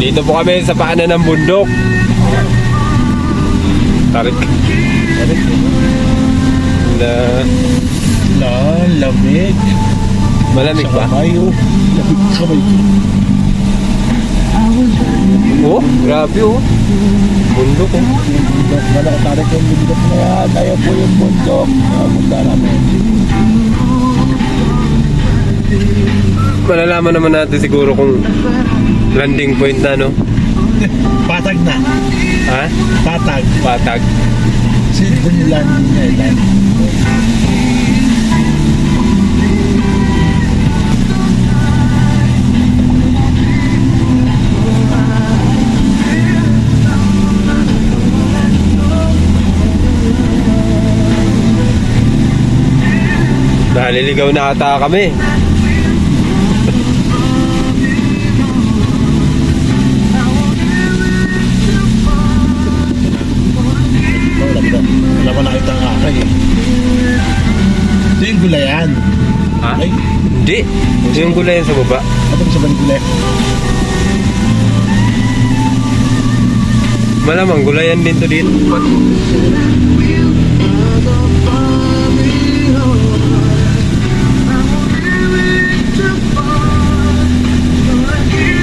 Dito po kami sa paanan ng bundok. Tarik. Lamig. Malamig ba? Lamig kamay. Oh, grabe oh. Bundok oh. Tarik yung bundok na yan. Ayaw po yung bundok. Punta namin. Malalaman naman natin siguro kung landing point na, no? Patag na. Ha? Patag. Patag. Kasi dito yung landing niya eh. Landing. Naliligaw na ata kami. Wala pa nakita ang akay eh. Ito yung gulayan. Ha? Ay, Hindi. Ito yung gulayan sa baba. ano ba sa balik gulay? Malamang gulayan din to dito.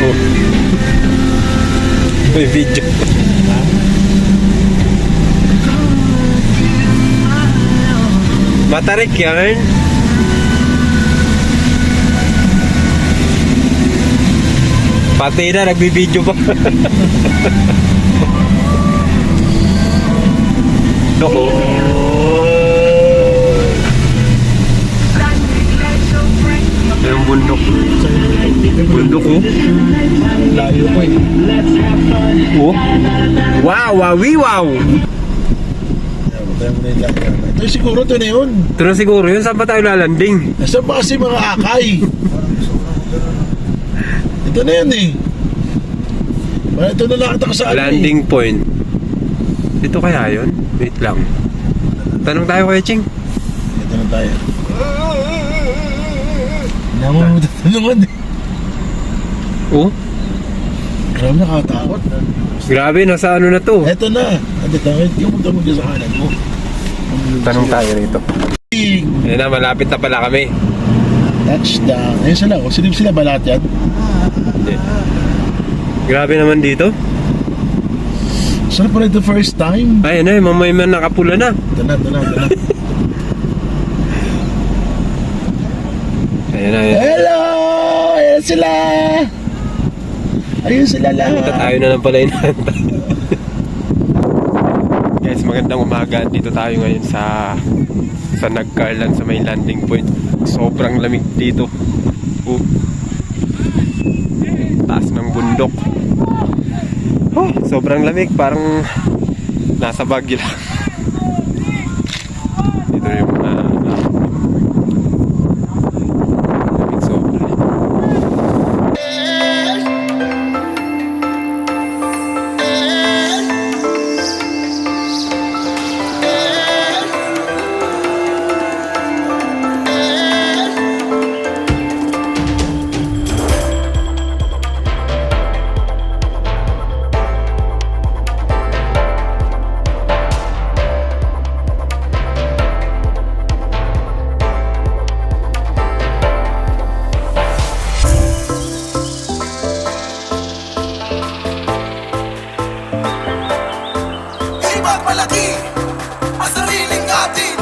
Oh. May video. Matarik yan. Pati na, nagbibideo pa. Doko. Yung bundok. Bundok oh. Layo ko eh. Oh. Wow, wawi wow. Tayo mo na yung layo. Ito siguro ito na yun. Ito na siguro yun. Saan pa tayo lalanding? Nasaan ba kasi mga akay? Ito na yun eh. Ito na lang kita kasaan Landing point. Dito kaya yun? Wait lang. Tanong tayo kay Ching. Ito na tayo. Hindi mo matatanungan eh. Oh. Grabe nakakatakot. Grabe, nasa ano na to? Ito na. Ito na. Yung magdamog dyan sa kanan mo. Tanong tayo rito. Ayan na, malapit na pala kami. Touchdown. Ayun sila. O, silip sila ba lahat yan? Hindi. Grabe naman dito. Sarap pala ito first time. Ayun na, mamay man nakapula na. Ito na. Ayan na, ayan. Hello! Ayan sila! Ayun sila lahat. Tayo na lang pala inantay. Guys, magandang umaga. Dito tayo ngayon sa Nagcarlan, sa may landing point. Sobrang lamig dito. Taas ng bundok. Sobrang lamig, parang nasa Baguio lang. Dito yung lamig sobra. Ipagmalaki ang sariling atin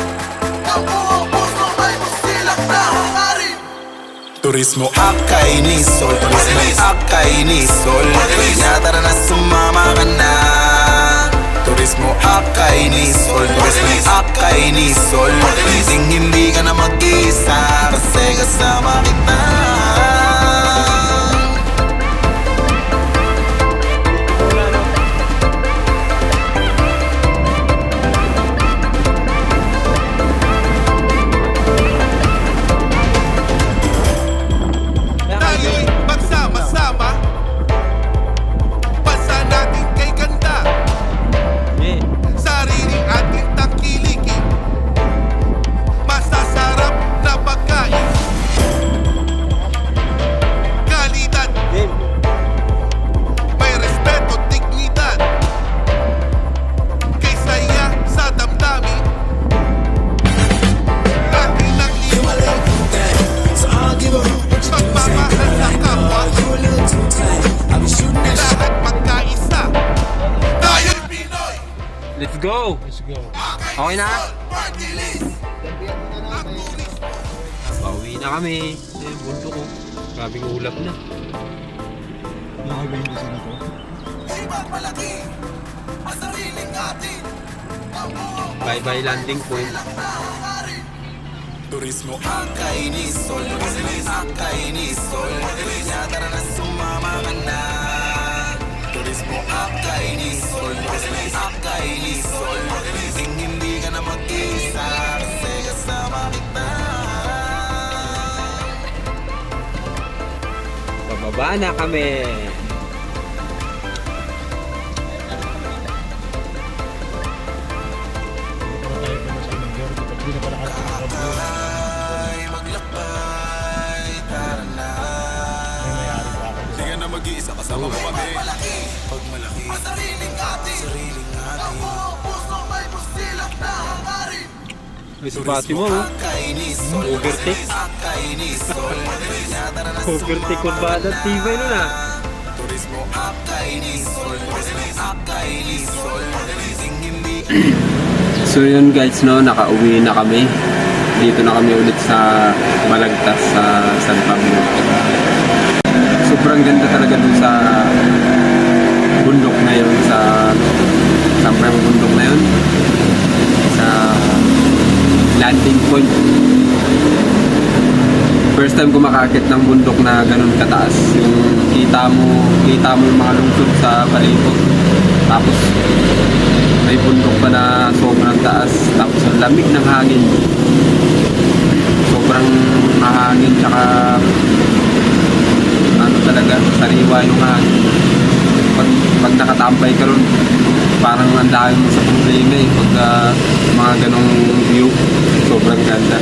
ng buong puso may musilang na hangarin. Turismo Akainisol, Turismo Akainisol, tara na sumama ka na. Turismo Akainisol, Turismo Akainisol, hindi ka na mag-isa kasi kasama kita. go! Let's go. Okay na? Party list. Pauwi na kami. Ayun, bundok ko. Grabing ulap na. Nakaiba yung design ko. Ipagmalaki ang sariling atin. Ang buong Bye-bye landing point. silang na hangarin. Turismo Akainisol, Akainisol, tara na sumama ka na. Turismo Akainisol, Akainisol, hindi ka na mag-isa kasi kasama kita. Bababa na kami. Hindi na pala kasi nakabulong. Ay, maglakbay, tara na. May mayari pa ako. Di ka na mag-iisa kasama mo kami. Pag malaki ang sariling atin, ang buong puso may pusilak na hangarin. May sabati mo, no? Overtake. Overtake ko ba? Tibay nun ah. Turismo Akainisol, Akainisol, hindi So yun guys, no, nakauwi na kami. Dito na kami ulit sa Balagtas sa San Pablo. Sobrang ganda talaga dun sa bundok na yun, sa sampang bundok na yun, sa landing point. First time ko makakit ng bundok na ganun kataas. Yung kita mo yung mga lungsod sa palibot. Tapos may bundok pa na sobrang taas. Tapos ang lamig ng hangin. Sobrang mahangin, tsaka ano talaga, sariwa yung hangin. Pag nakatambay ka ron, parang ang dahil mo sa problema eh. Pag mga ganong view, sobrang ganda.